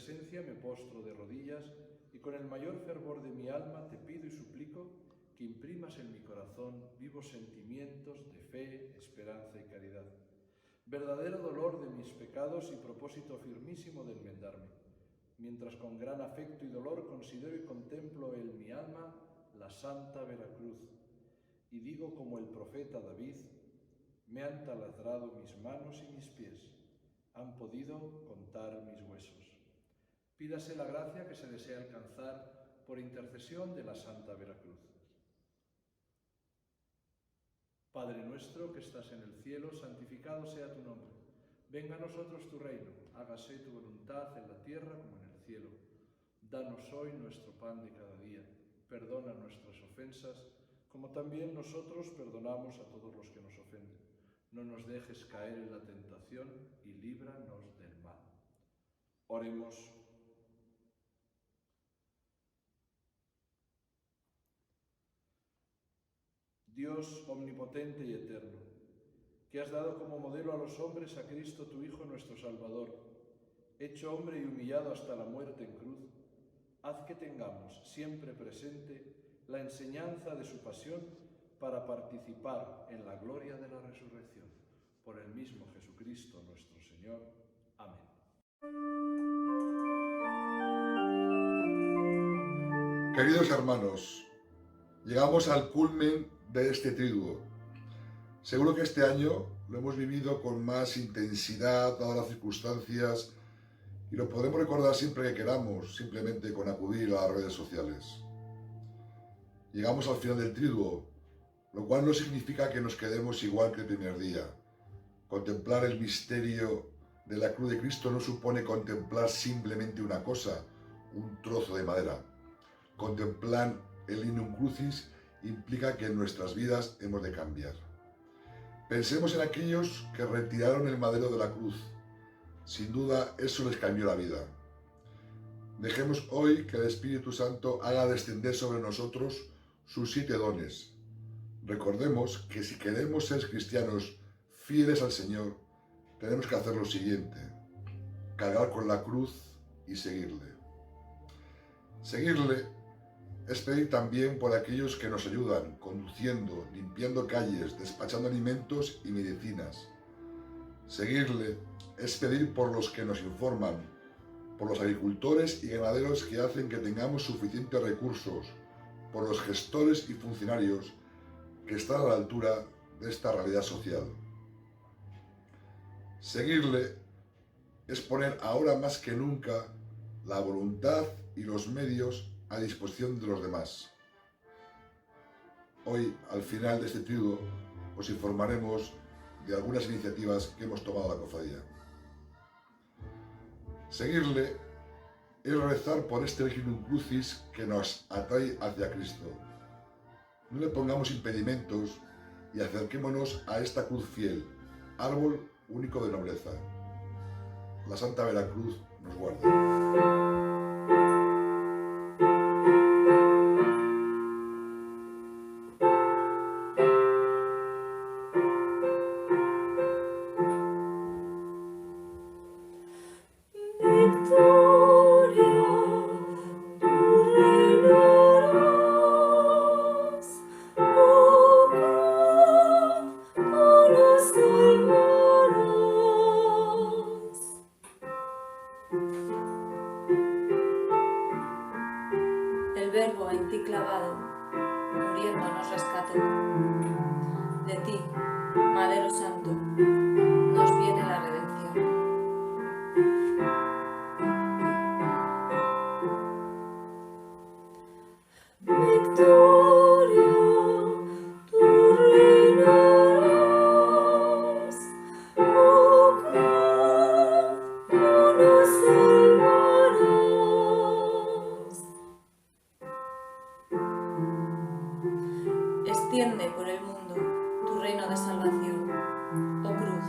presencia me postro de rodillas y con el mayor fervor de mi alma te pido y suplico que imprimas en mi corazón vivos sentimientos de fe, esperanza y caridad, verdadero dolor de mis pecados y propósito firmísimo de enmendarme, mientras con gran afecto y dolor considero y contemplo en mi alma la Santa Veracruz, y digo como el profeta David: me han taladrado mis manos y mis pies, han podido contar mis huesos. Pídase la gracia que se desea alcanzar por intercesión de la Santa Veracruz. Padre nuestro que estás en el cielo, santificado sea tu nombre. Venga a nosotros tu reino, hágase tu voluntad en la tierra como en el cielo. Danos hoy nuestro pan de cada día. Perdona nuestras ofensas, como también nosotros perdonamos a todos los que nos ofenden. No nos dejes caer en la tentación y líbranos del mal. Oremos. Dios omnipotente y eterno, que has dado como modelo a los hombres a Cristo tu Hijo nuestro Salvador, hecho hombre y humillado hasta la muerte en cruz, haz que tengamos siempre presente la enseñanza de su pasión para participar en la gloria de la resurrección. Por el mismo Jesucristo nuestro Señor. Amén. Queridos hermanos, llegamos al culmen de este triduo. Seguro que este año lo hemos vivido con más intensidad, dadas las circunstancias, y lo podremos recordar siempre que queramos, simplemente con acudir a las redes sociales. Llegamos al final del triduo, lo cual no significa que nos quedemos igual que el primer día. Contemplar el misterio de la cruz de Cristo no supone contemplar simplemente una cosa, un trozo de madera. Contemplar el Lignum Crucis implica que en nuestras vidas hemos de cambiar. Pensemos en aquellos que retiraron el madero de la cruz. Sin duda, eso les cambió la vida. Dejemos hoy que el Espíritu Santo haga descender sobre nosotros sus 7 dones. Recordemos que si queremos ser cristianos fieles al Señor, tenemos que hacer lo siguiente: cargar con la cruz y seguirle. Seguirle es pedir también por aquellos que nos ayudan, conduciendo, limpiando calles, despachando alimentos y medicinas. Seguirle es pedir por los que nos informan, por los agricultores y ganaderos que hacen que tengamos suficientes recursos, por los gestores y funcionarios que están a la altura de esta realidad social. Seguirle es poner ahora más que nunca la voluntad y los medios a disposición de los demás. Hoy, al final de este triduo, os informaremos de algunas iniciativas que hemos tomado la cofradía. Seguirle es rezar por este Lignum Crucis que nos atrae hacia Cristo. No le pongamos impedimentos y acerquémonos a esta cruz fiel, árbol único de nobleza. La Santa Veracruz nos guarde. El Verbo en ti clavado, muriendo nos rescató. De ti, Madero Santo, nos viene la redención. Victoria, tú reinarás, oh cruz, tú nos salvarás. Extiende por el mundo tu reino de salvación, oh cruz,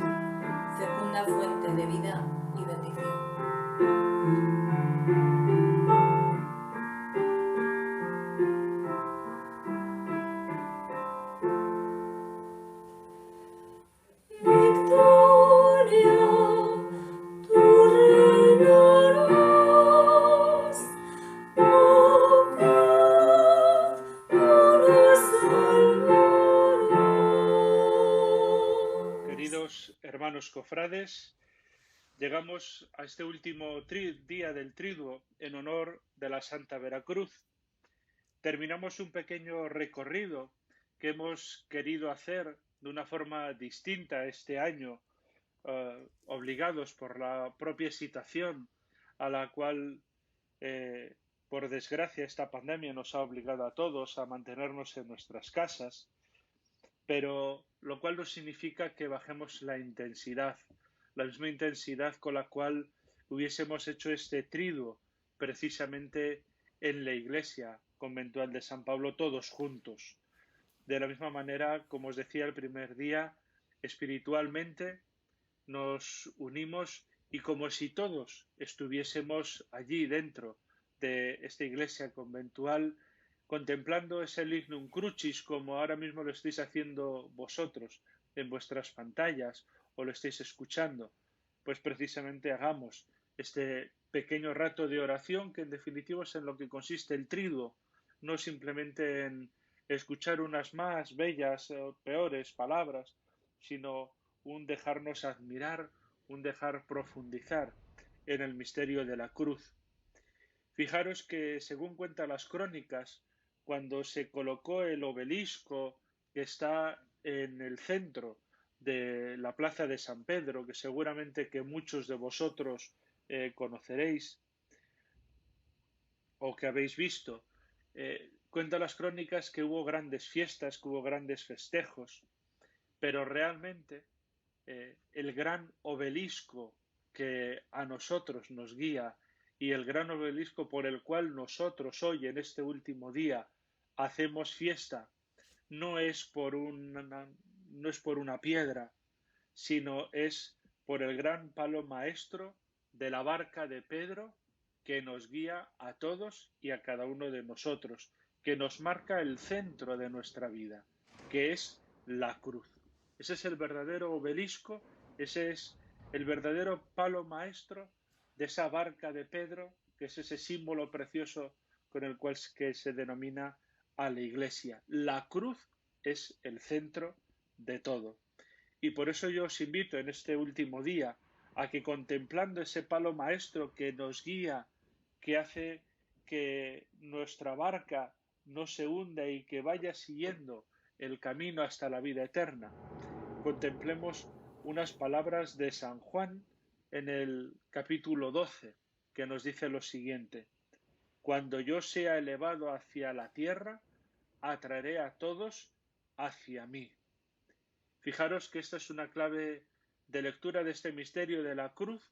llegamos a este último día del Triduo en honor de la Santa Veracruz. Terminamos un pequeño recorrido que hemos querido hacer de una forma distinta este año, obligados por la propia situación a la cual, por desgracia, esta pandemia nos ha obligado a todos a mantenernos en nuestras casas, pero lo cual no significa que bajemos la misma intensidad con la cual hubiésemos hecho este triduo precisamente en la iglesia conventual de San Pablo todos juntos. De la misma manera, como os decía el primer día, espiritualmente nos unimos y como si todos estuviésemos allí dentro de esta iglesia conventual contemplando ese Lignum Crucis como ahora mismo lo estáis haciendo vosotros en vuestras pantallas o lo estáis escuchando, pues precisamente hagamos este pequeño rato de oración que en definitiva es en lo que consiste el triduo, no simplemente en escuchar unas más bellas o peores palabras, sino un dejarnos admirar, un dejar profundizar en el misterio de la cruz. Fijaros que, según cuentan las crónicas, cuando se colocó el obelisco que está en el centro de la plaza de San Pedro, que seguramente que muchos de vosotros conoceréis o que habéis visto, cuentan las crónicas que hubo grandes fiestas, que hubo grandes festejos, pero realmente el gran obelisco que a nosotros nos guía y el gran obelisco por el cual nosotros hoy en este último día hacemos fiesta no es por una piedra, sino es por el gran palo maestro de la barca de Pedro que nos guía a todos y a cada uno de nosotros, que nos marca el centro de nuestra vida, que es la cruz. Ese es el verdadero obelisco, ese es el verdadero palo maestro de esa barca de Pedro, que es ese símbolo precioso con el cual se denomina a la Iglesia. La cruz es el centro de todo. Y por eso yo os invito en este último día a que contemplando ese palo maestro que nos guía, que hace que nuestra barca no se hunda y que vaya siguiendo el camino hasta la vida eterna, contemplemos unas palabras de San Juan en el capítulo 12, que nos dice lo siguiente: cuando yo sea elevado hacia la tierra, atraeré a todos hacia mí. Fijaros que esta es una clave de lectura de este misterio de la cruz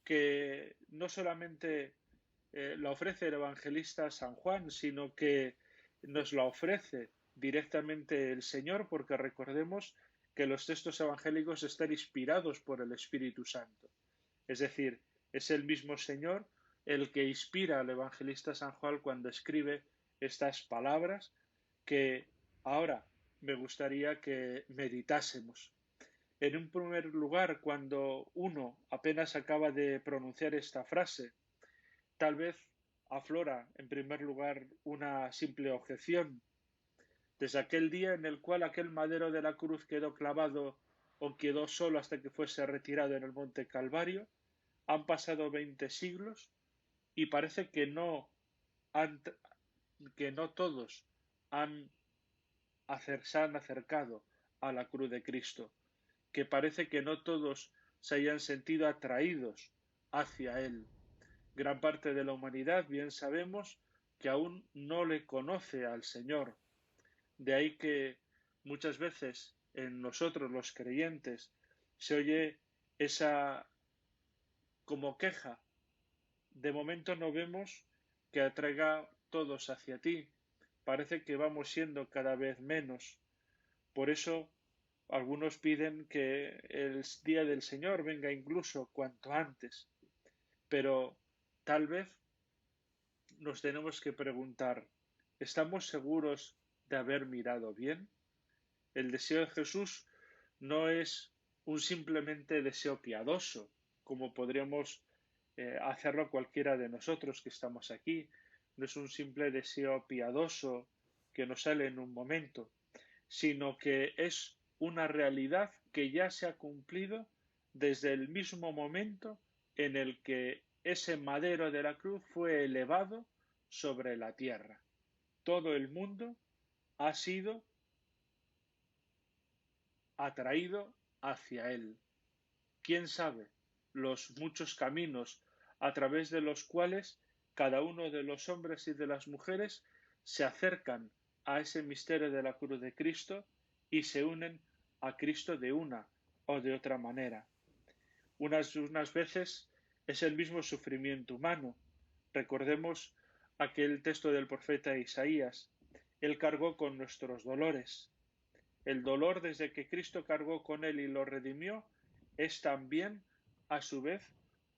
que no solamente la ofrece el evangelista San Juan, sino que nos la ofrece directamente el Señor, porque recordemos que los textos evangélicos están inspirados por el Espíritu Santo. Es decir, es el mismo Señor el que inspira al evangelista San Juan cuando escribe estas palabras que ahora me gustaría que meditásemos. En un primer lugar, cuando uno apenas acaba de pronunciar esta frase, tal vez aflora en primer lugar una simple objeción. Desde aquel día en el cual aquel madero de la cruz quedó clavado o quedó solo hasta que fuese retirado en el monte Calvario, han pasado 20 siglos y parece que no todos se han acercado a la cruz de Cristo, que parece que no todos se hayan sentido atraídos hacia Él. Gran parte de la humanidad, bien sabemos, que aún no le conoce al Señor. De ahí que muchas veces en nosotros los creyentes se oye esa como queja. De momento no vemos que atraiga todos hacia ti. Parece que vamos siendo cada vez menos. Por eso algunos piden que el día del Señor venga incluso cuanto antes. Pero tal vez nos tenemos que preguntar, ¿estamos seguros de haber mirado bien? El deseo de Jesús no es un simplemente deseo piadoso, como podríamos hacerlo cualquiera de nosotros que estamos aquí. No es un simple deseo piadoso que nos sale en un momento, sino que es una realidad que ya se ha cumplido desde el mismo momento en el que ese madero de la cruz fue elevado sobre la tierra. Todo el mundo ha sido atraído hacia él. ¿Quién sabe los muchos caminos a través de los cuales cada uno de los hombres y de las mujeres se acercan a ese misterio de la cruz de Cristo y se unen a Cristo de una o de otra manera? Unas veces es el mismo sufrimiento humano. Recordemos aquel texto del profeta Isaías. Él cargó con nuestros dolores. El dolor desde que Cristo cargó con él y lo redimió es también, a su vez,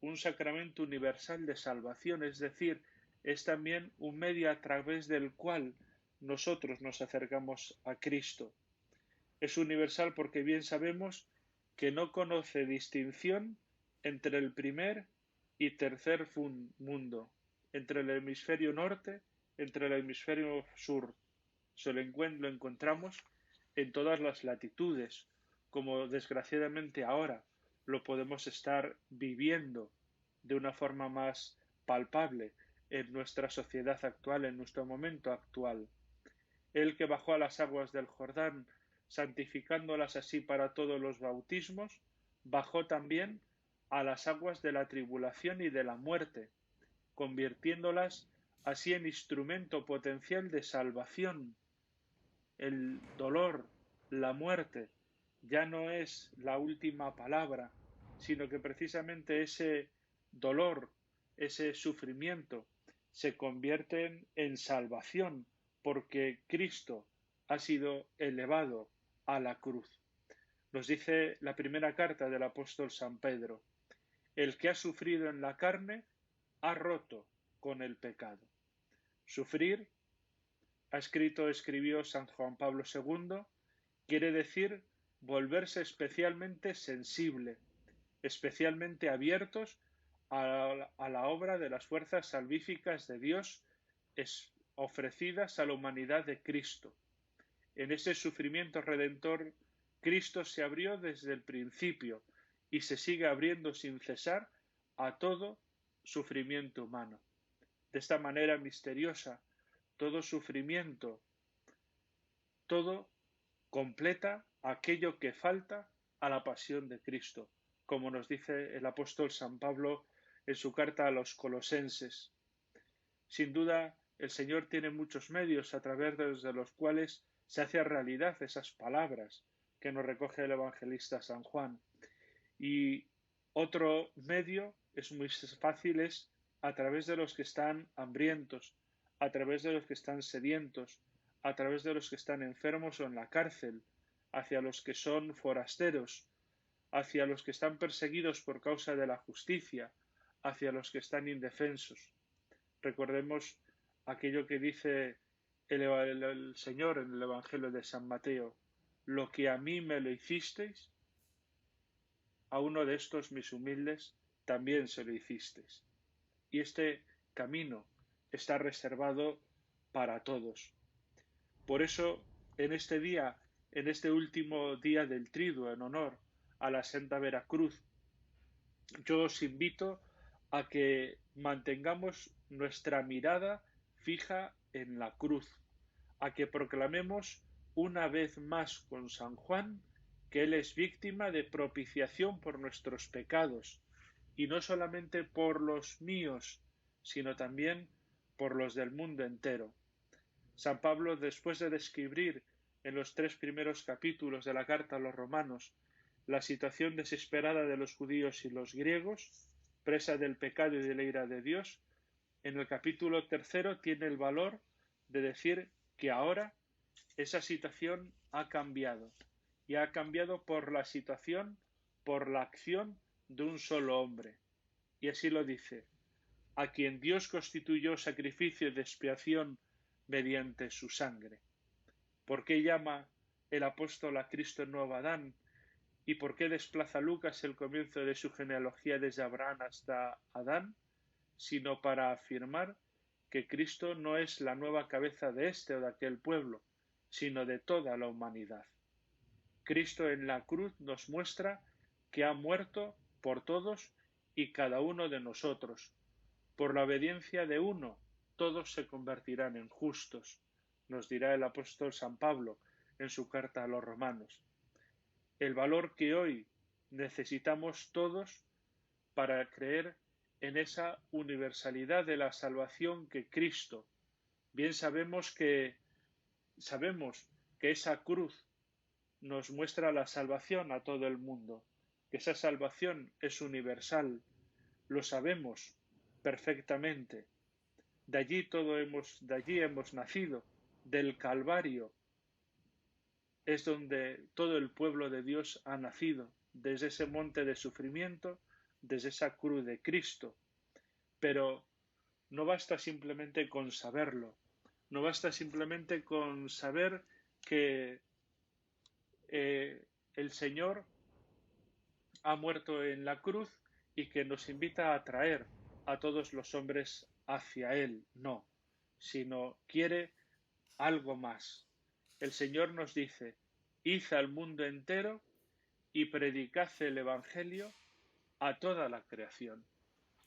un sacramento universal de salvación, es decir, es también un medio a través del cual nosotros nos acercamos a Cristo. Es universal porque bien sabemos que no conoce distinción entre el primer y tercer mundo, entre el hemisferio norte, entre el hemisferio sur. Lo encontramos en todas las latitudes, como desgraciadamente ahora lo podemos estar viviendo de una forma más palpable en nuestra sociedad actual, en nuestro momento actual. Él que bajó a las aguas del Jordán, santificándolas así para todos los bautismos, bajó también a las aguas de la tribulación y de la muerte, convirtiéndolas así en instrumento potencial de salvación. El dolor, la muerte, ya no es la última palabra, sino que precisamente ese dolor, ese sufrimiento, se convierten en salvación, porque Cristo ha sido elevado a la cruz. Nos dice la primera carta del apóstol San Pedro: el que ha sufrido en la carne ha roto con el pecado. Sufrir, escribió San Juan Pablo II, quiere decir volverse especialmente sensible, especialmente abiertos a la obra de las fuerzas salvíficas de Dios ofrecidas a la humanidad de Cristo. En ese sufrimiento redentor, Cristo se abrió desde el principio y se sigue abriendo sin cesar a todo sufrimiento humano. De esta manera misteriosa, todo sufrimiento, todo completa aquello que falta a la pasión de Cristo, como nos dice el apóstol San Pablo en su carta a los Colosenses. Sin duda, el Señor tiene muchos medios a través de los cuales se hace realidad esas palabras que nos recoge el evangelista San Juan. Y otro medio es muy fácil, es a través de los que están hambrientos, a través de los que están sedientos, a través de los que están enfermos o en la cárcel, hacia los que son forasteros, hacia los que están perseguidos por causa de la justicia, hacia los que están indefensos. Recordemos aquello que dice el Señor en el Evangelio de San Mateo: lo que a mí me lo hicisteis, a uno de estos mis humildes también se lo hicisteis. Y este camino está reservado para todos. Por eso, en este día, en este último día del Triduo, en honor a la Santa Veracruz, yo os invito a que mantengamos nuestra mirada fija en la cruz, a que proclamemos una vez más con San Juan que Él es víctima de propiciación por nuestros pecados, y no solamente por los míos, sino también por los del mundo entero. San Pablo, después de describir en los 3 primeros capítulos de la carta a los romanos la situación desesperada de los judíos y los griegos, presa del pecado y de la ira de Dios, en el capítulo 3 tiene el valor de decir que ahora esa situación ha cambiado, y ha cambiado por la situación, por la acción de un solo hombre. Y así lo dice: a quien Dios constituyó sacrificio de expiación mediante su sangre. ¿Por qué llama el apóstol a Cristo nuevo Adán? ¿Y por qué desplaza Lucas el comienzo de su genealogía desde Abraham hasta Adán? Sino para afirmar que Cristo no es la nueva cabeza de este o de aquel pueblo, sino de toda la humanidad. Cristo en la cruz nos muestra que ha muerto por todos y cada uno de nosotros. Por la obediencia de uno, todos se convertirán en justos, nos dirá el apóstol San Pablo en su carta a los romanos. El valor que hoy necesitamos todos para creer en esa universalidad de la salvación que Cristo. Bien sabemos que esa cruz nos muestra la salvación a todo el mundo, que esa salvación es universal, lo sabemos perfectamente. De allí hemos nacido, del Calvario es donde todo el pueblo de Dios ha nacido, desde ese monte de sufrimiento, desde esa cruz de Cristo. Pero no basta simplemente con saberlo, no basta simplemente con saber que el Señor ha muerto en la cruz y que nos invita a atraer a todos los hombres hacia Él. No, sino quiere algo más. El Señor nos dice: id al mundo entero y predicad el Evangelio a toda la creación.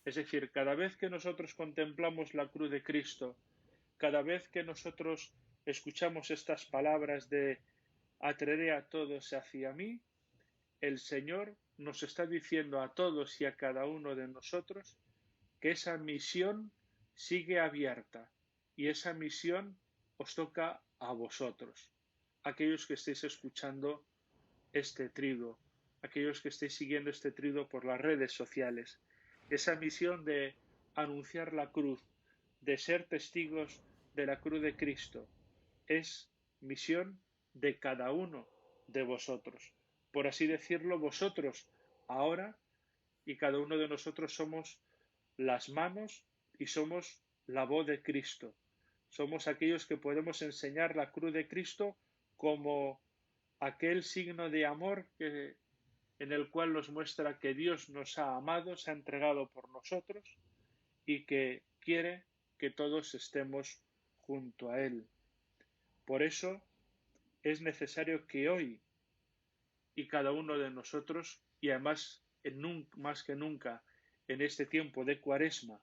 Es decir, cada vez que nosotros contemplamos la cruz de Cristo, cada vez que nosotros escuchamos estas palabras de atraeré a todos hacia mí, el Señor nos está diciendo a todos y a cada uno de nosotros que esa misión sigue abierta y esa misión os toca a vosotros, aquellos que estéis escuchando este triduo, aquellos que estéis siguiendo este triduo por las redes sociales. Esa misión de anunciar la cruz, de ser testigos de la cruz de Cristo, es misión de cada uno de vosotros. Por así decirlo, vosotros ahora y cada uno de nosotros somos las manos y somos la voz de Cristo. Somos aquellos que podemos enseñar la cruz de Cristo como aquel signo de amor en el cual nos muestra que Dios nos ha amado, se ha entregado por nosotros y que quiere que todos estemos junto a Él. Por eso es necesario que hoy y cada uno de nosotros, y además más que nunca en este tiempo de Cuaresma,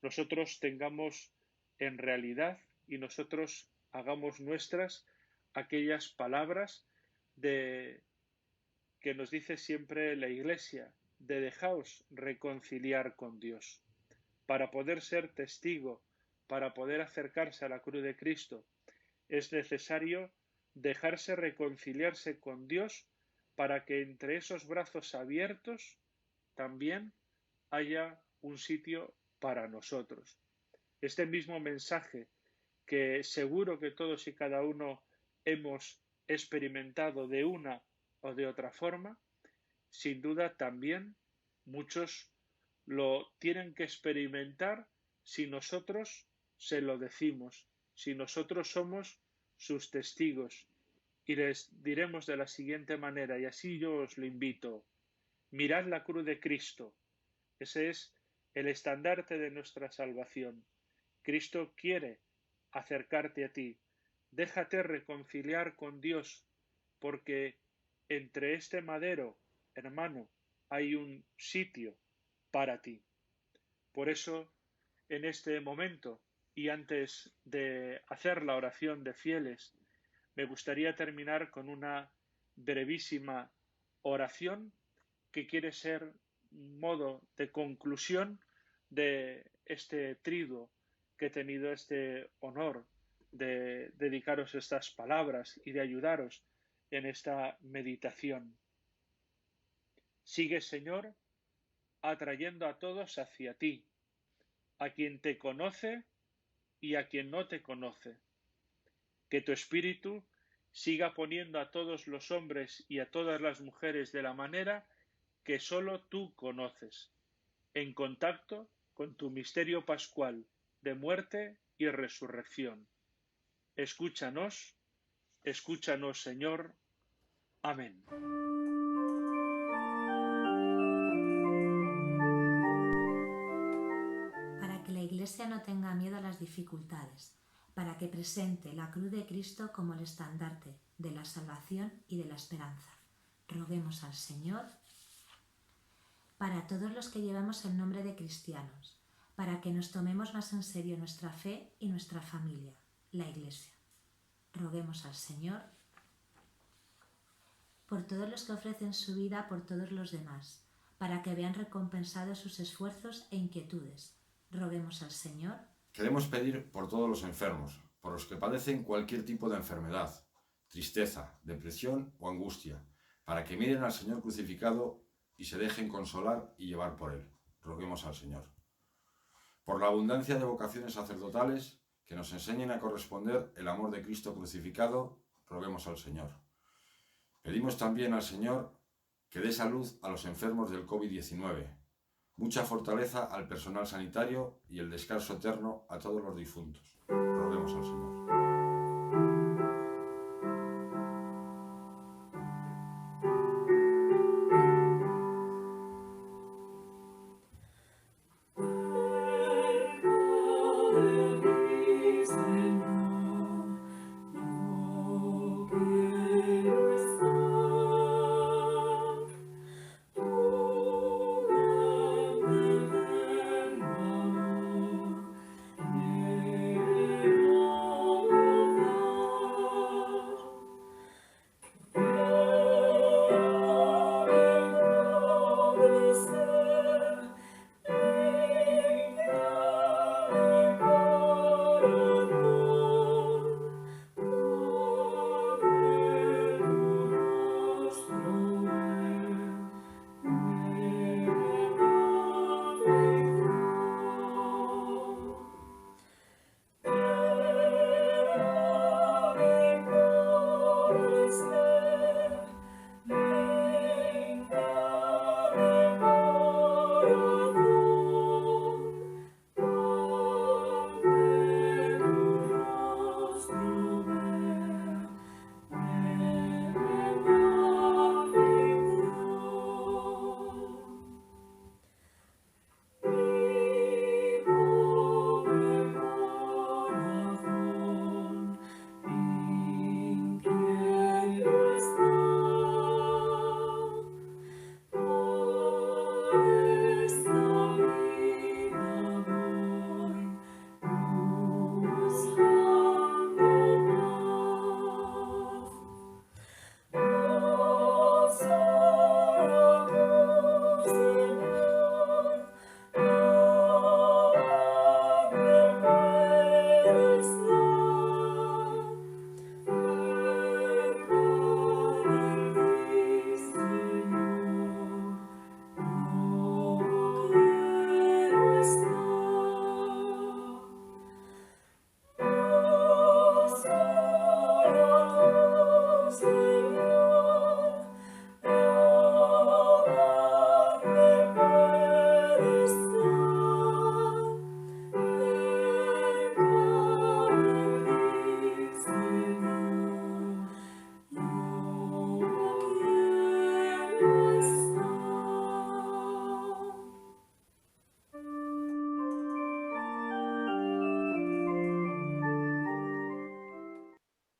nosotros tengamos en realidad y nosotros hagamos nuestras aquellas palabras que nos dice siempre la Iglesia, de dejaos reconciliar con Dios. Para poder ser testigo, para poder acercarse a la cruz de Cristo, es necesario dejarse reconciliarse con Dios para que entre esos brazos abiertos también haya un sitio para nosotros. Este mismo mensaje que seguro que todos y cada uno hemos experimentado de una o de otra forma, sin duda también muchos lo tienen que experimentar si nosotros se lo decimos, si nosotros somos sus testigos. Y les diremos de la siguiente manera, y así yo os lo invito: mirad la cruz de Cristo. Ese es el estandarte de nuestra salvación. Cristo quiere acercarte a ti. Déjate reconciliar con Dios, porque entre este madero, hermano, hay un sitio para ti. Por eso, en este momento, y antes de hacer la oración de fieles, me gustaría terminar con una brevísima oración que quiere ser un modo de conclusión de este triduo que he tenido este honor de dedicaros estas palabras y de ayudaros en esta meditación. Sigue, Señor, atrayendo a todos hacia ti, a quien te conoce y a quien no te conoce. Que tu Espíritu siga poniendo a todos los hombres y a todas las mujeres de la manera que sólo tú conoces, en contacto con tu misterio pascual de muerte y resurrección. Escúchanos, Señor. Amén. Para que la Iglesia no tenga miedo a las dificultades, para que presente la cruz de Cristo como el estandarte de la salvación y de la esperanza. Roguemos al Señor. para todos los que llevamos el nombre de cristianos, para que nos tomemos más en serio nuestra fe y nuestra familia, la Iglesia. Roguemos al Señor por todos los que ofrecen su vida por todos los demás, para que vean recompensados sus esfuerzos e inquietudes. Roguemos al Señor. Queremos pedir por todos los enfermos, por los que padecen cualquier tipo de enfermedad, tristeza, depresión o angustia, para que miren al Señor crucificado y se dejen consolar y llevar por Él. Roguemos al Señor. Por la abundancia de vocaciones sacerdotales, que nos enseñen a corresponder el amor de Cristo crucificado, roguemos al Señor. Pedimos también al Señor que dé salud a los enfermos del COVID-19, mucha fortaleza al personal sanitario y el descanso eterno a todos los difuntos. Roguemos al Señor.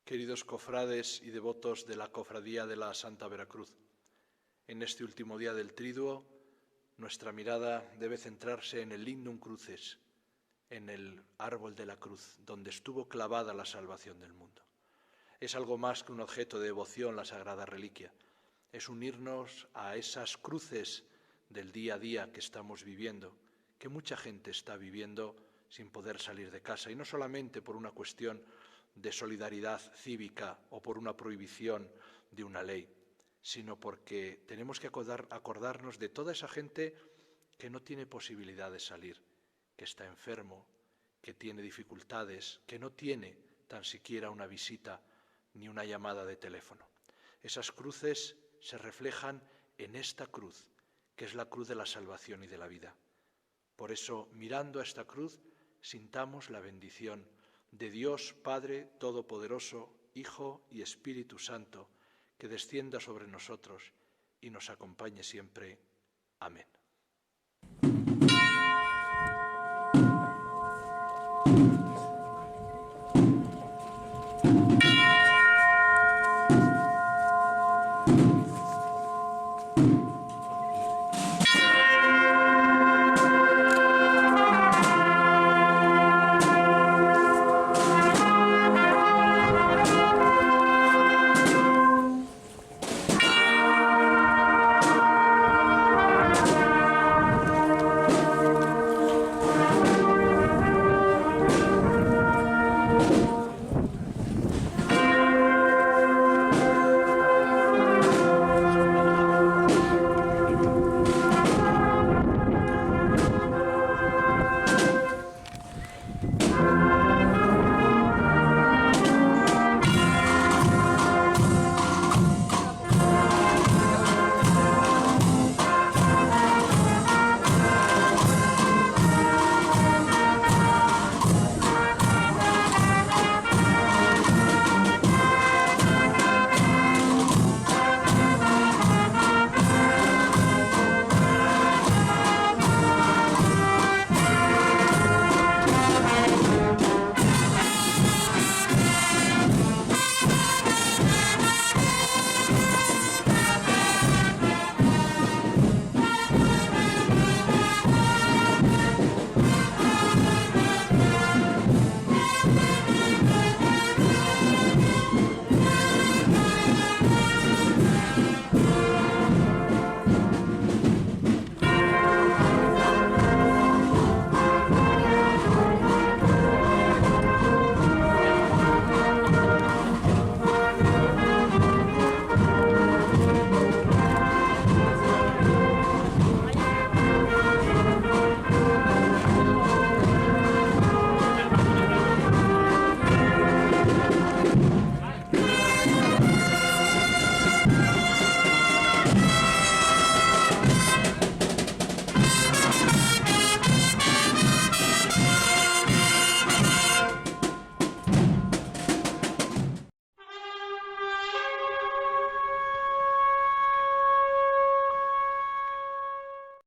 Queridos cofrades y devotos de la Cofradía de la Santa Veracruz, en este último día del Triduo, nuestra mirada debe centrarse en el Lignum Cruces, en el árbol de la cruz, donde estuvo clavada la salvación del mundo. Es algo más que un objeto de devoción la Sagrada Reliquia. Es unirnos a esas cruces del día a día que estamos viviendo, que mucha gente está viviendo sin poder salir de casa, y no solamente por una cuestión de solidaridad cívica o por una prohibición de una ley, sino porque tenemos que acordarnos de toda esa gente que no tiene posibilidad de salir, que está enfermo, que tiene dificultades, que no tiene tan siquiera una visita ni una llamada de teléfono. Esas cruces se reflejan en esta cruz, que es la cruz de la salvación y de la vida. Por eso, mirando a esta cruz, sintamos la bendición de Dios Padre Todopoderoso, Hijo y Espíritu Santo, que descienda sobre nosotros y nos acompañe siempre. Amén.